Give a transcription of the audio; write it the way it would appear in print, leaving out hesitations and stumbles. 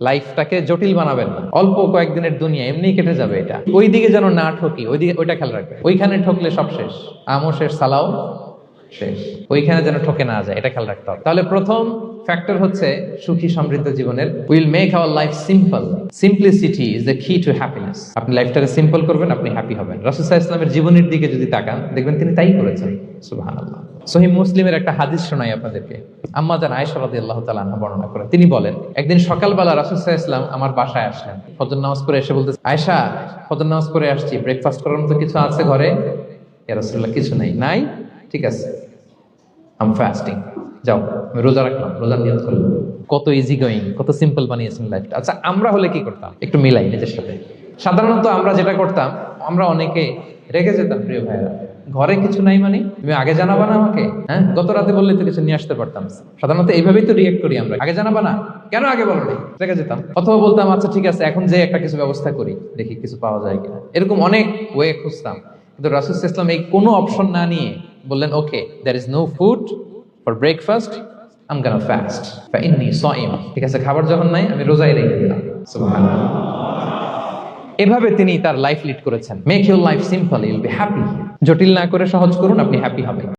লাইফটাকে জটিল বানাবেন না। অল্প কয়েকদিনের দুনিয়া এমনি কেটে যাবে, এটা ওই দিকে যেন না ঠকি, ওইটা খেয়াল রাখবে। ওইখানে ঠকলে সব শেষ, আমও শেষ, সালাও শেষ। ওইখানে যেন ঠকে না যায়, এটা খেয়াল রাখতে হবে। তাহলে প্রথম ফ্যাক্টর হচ্ছে সুখী সমৃদ্ধ জীবনের will make our life simple. Simplicity is the কি টু হ্যাপিনেস। আপনি লাইফটাকে সিম্পল করবেন, আপনি হ্যাপি হবেন। রাসূল সাল্লাল্লাহু আলাইহি ওয়াসাল্লামের জীবনের দিকে যদি তাকান, দেখবেন তিনি তাই করেছেন। সুবহানাল্লাহ। সহিহ মুসলিমের একটা হাদিস শোনাই আপনাদেরকে। আম্মা জান আয়েশা রাদিয়াল্লাহু তাআলা আনহা বর্ণনা করেন। তিনি বলেন, একদিন সকালবেলা রাসূল সাল্লাল্লাহু আলাইহি ওয়াসাল্লাম আমার বাসায় আসলেন। ফজর নামাজ পড়ে এসে বলতেছে, আয়েশা ফজর নামাজ পড়ে আসছি, ব্রেকফাস্ট করার মতো কিছু আছে ঘরে? ইয়া রাসূলুল্লাহ, কিছু নাই। নাই? ঠিক আছে, আম ফাস্টিং, যাও আমি রোজা রাখলাম, রোজার নিয়ত করলাম। কত ইজি গোয়িং, কত সিম্পল বানিয়েছেন লাইফটা। আচ্ছা, আমরা হলে কি করতাম? একটু মিলাই নিজের সাথে। সাধারণত আমরা যেটা করতাম, আমরা অনেকে রেগে যেতাম। প্রিয় ভাইরা, ঘরে কিছু নাই মানে তুমি আগে জানাবা না আমাকে? হ্যাঁ, গত রাতে বললে তো কিছু নিয়ে আসতে পারতাম। সাধারণত এইভাবেই তো রিয়েক্ট করি আমরা, আগে জানাবা না কেন, আগে বলো না, রেগে যেতাম। অথবা বলতাম আচ্ছা ঠিক আছে, এখন যে একটা কিছু ব্যবস্থা করি, দেখি কিছু পাওয়া যায় কিনা। এরকম অনেক ওয়ে খুঁজতাম। কিন্তু রাসূল সাল্লাল্লাহু আলাইহি ওয়াসাল্লাম এই কোনো অপশন না নিয়ে বললেন, ওকে, there is no food for breakfast, I'm gonna fast fa inni sa'im। ঠিক আছে, খাবার যখন নাই আমি রোজাই রেখে দিলাম। সুবহানাল্লাহ। এভাবে তিনি তার লাইফ লিড করেছেন। Make your life simple, you'll be happy. জটিল না করে সহজ করুন, আপনি হ্যাপি হবেন।